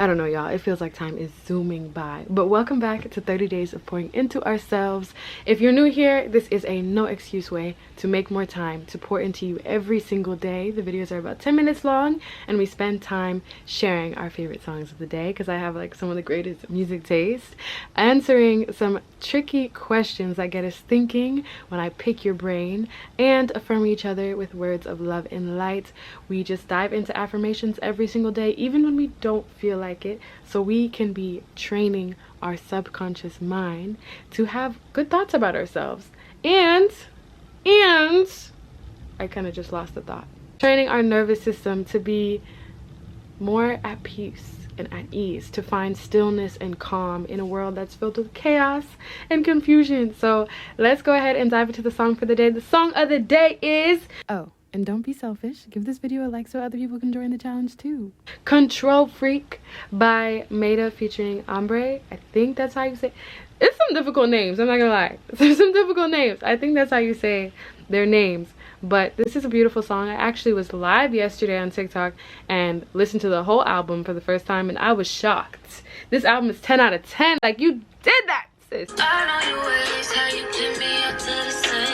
I don't know, y'all, it feels like time is zooming by. But welcome back to 30 days of pouring into ourselves. If you're new here, this is a no excuse way to make more time to pour into you every single day. The videos are about 10 minutes long, and we spend time sharing our favorite songs of the day, because I have like some of the greatest music taste, answering some tricky questions that get us thinking when I pick your brain, and affirming each other with words of love and light. We just dive into affirmations every single day, even when we don't feel like it, so we can be training our subconscious mind to have good thoughts about ourselves. And I kind of just lost the thought. Training our nervous system to be more at peace and at ease, to find stillness and calm in a world that's filled with chaos and confusion. So let's go ahead and dive into the song for the day. The song of the day is, oh, and don't be selfish, give this video a like so other people can join the challenge too. Control Freak by Maida featuring Ombre. I think that's how you say it. It's some difficult names, I'm not gonna lie. There's some difficult names. I think that's how you say their names. But this is a beautiful song. I actually was live yesterday on TikTok and listened to the whole album for the first time, and I was shocked. This album is 10 out of 10. Like, you did that, sis.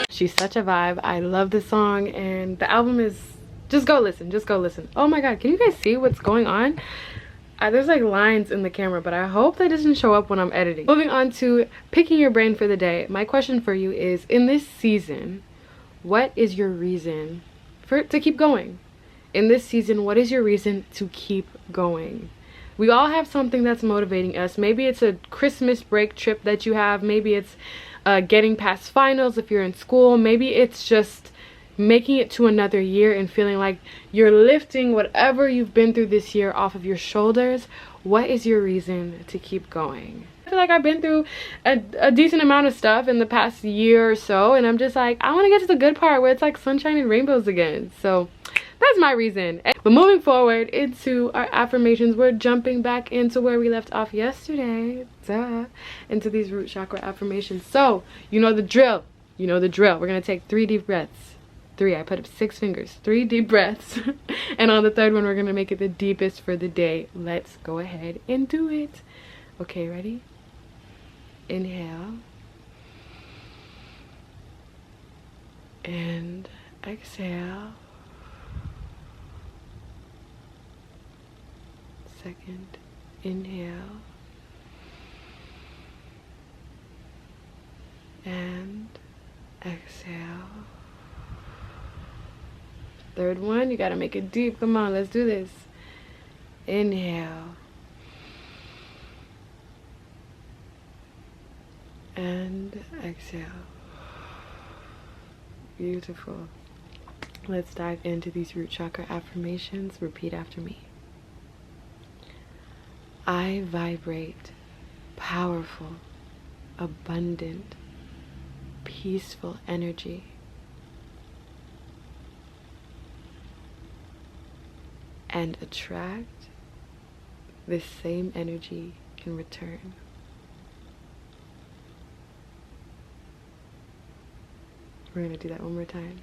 She's such a vibe. I love this song, and the album is, just go listen, just go listen. Oh my god, can you guys see what's going on? There's like lines in the camera, but I hope that doesn't show up when I'm editing. Moving on to picking your brain for the day. My question for you is, in this season, what is your reason to keep going? In this season, what is your reason to keep going? We all have something that's motivating us. Maybe it's a Christmas break trip that you have. Maybe it's getting past finals if you're in school. Maybe it's just making it to another year and feeling like you're lifting whatever you've been through this year off of your shoulders. What is your reason to keep going? I feel like I've been through a decent amount of stuff in the past year or so, and I'm just like, I want to get to the good part where it's like sunshine and rainbows again. So that's my reason. But moving forward into our affirmations, we're jumping back into where we left off yesterday, into these root chakra affirmations. So you know the drill. You know the drill. We're gonna take 3 deep breaths. 3, I put up 6 fingers, 3 deep breaths. And on the third one, we're gonna make it the deepest for the day. Let's go ahead and do it. Okay, ready? Inhale. And exhale. Second, inhale. And exhale. Third one, you gotta make it deep. Come on, let's do this. Inhale. And exhale. Beautiful. Let's dive into these root chakra affirmations. Repeat after me. I vibrate powerful, abundant, peaceful energy. And attract this same energy in return. We're gonna do that one more time.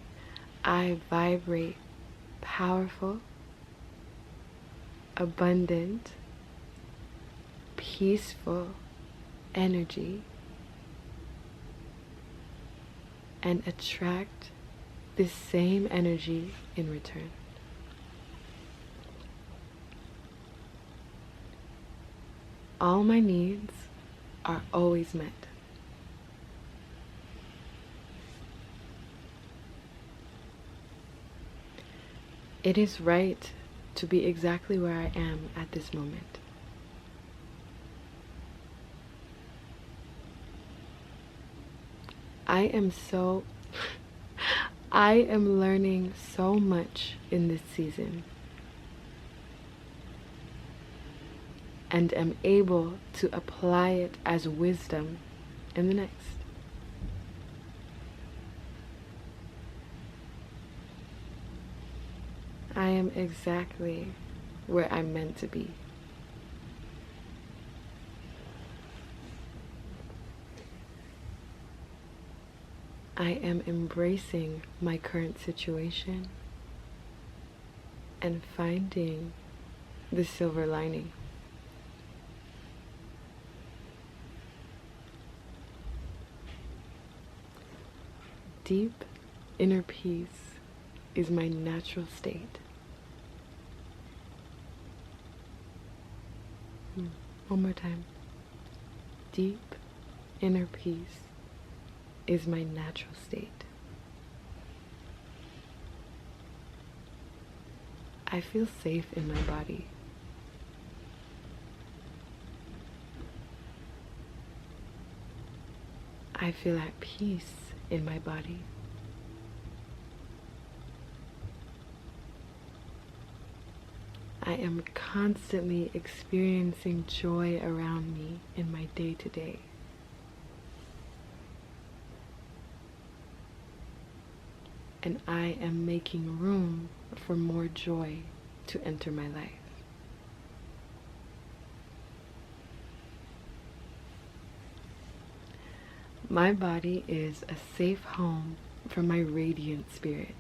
I vibrate powerful, abundant, peaceful energy and attract this same energy in return. All my needs are always met. It is right to be exactly where I am at this moment. I am learning so much in this season, and am able to apply it as wisdom in the next. I am exactly where I'm meant to be. I am embracing my current situation and finding the silver lining. Deep inner peace is my natural state. One more time. Deep inner peace is my natural state. I feel safe in my body. I feel at peace in my body. I am constantly experiencing joy around me in my day-to-day. And I am making room for more joy to enter my life. My body is a safe home for my radiant spirit.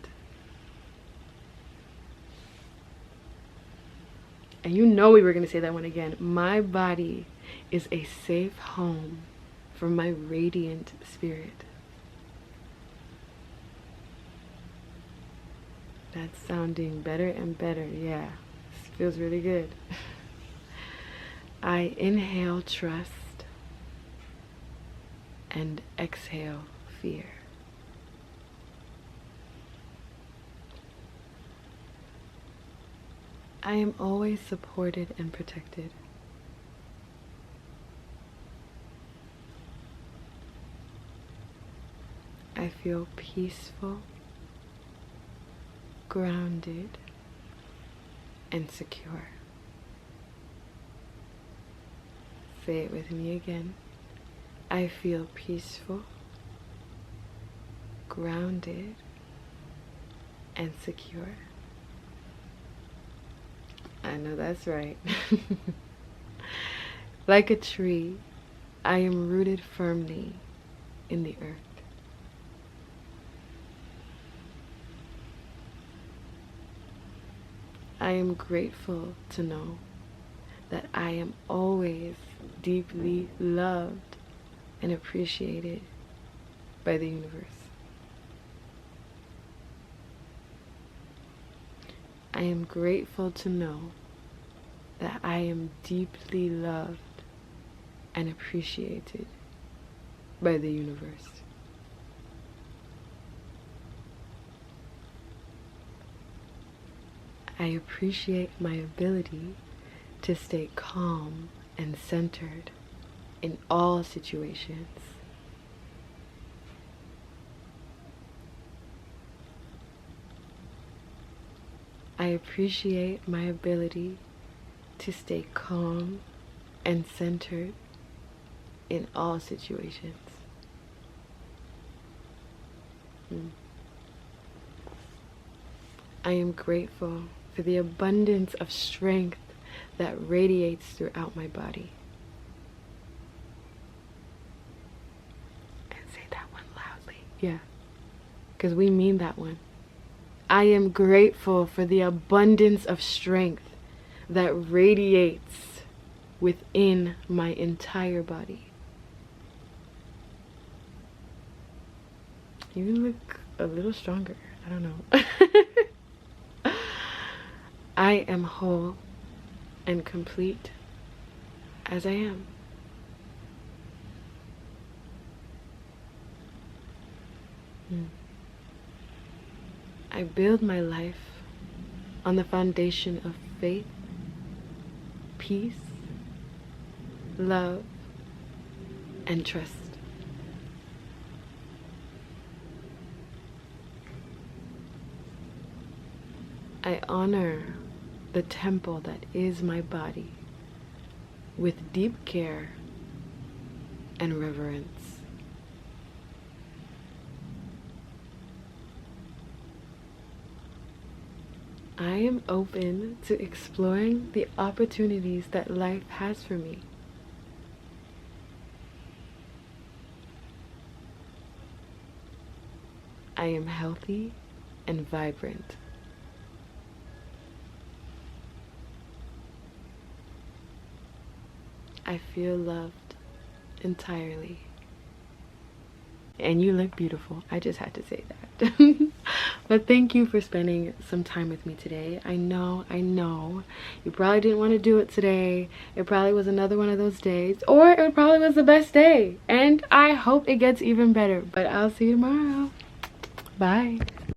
And you know we were going to say that one again. My body is a safe home for my radiant spirit. That's sounding better and better. Yeah, this feels really good. I inhale trust and exhale fear. I am always supported and protected. I feel peaceful, grounded, and secure. Say it with me again. I feel peaceful, grounded, and secure. I know that's right. Like a tree, I am rooted firmly in the earth. I am grateful to know that I am always deeply loved and appreciated by the universe. I am grateful to know that I am deeply loved and appreciated by the universe. I appreciate my ability to stay calm and centered in all situations. I appreciate my ability to stay calm and centered in all situations. I am grateful for the abundance of strength that radiates throughout my body. And say that one loudly. Yeah, because we mean that one. I am grateful for the abundance of strength that radiates within my entire body. You look a little stronger. I don't know. I am whole and complete as I am. I build my life on the foundation of faith, peace, love, and trust. I honor the temple that is my body with deep care and reverence. I am open to exploring the opportunities that life has for me. I am healthy and vibrant. I feel loved entirely. and you look beautiful. I just had to say that. But thank you for spending some time with me today. I know you probably didn't want to do it today. It probably was another one of those days, or it probably was the best day, and I hope it gets even better. But I'll see you tomorrow. Bye.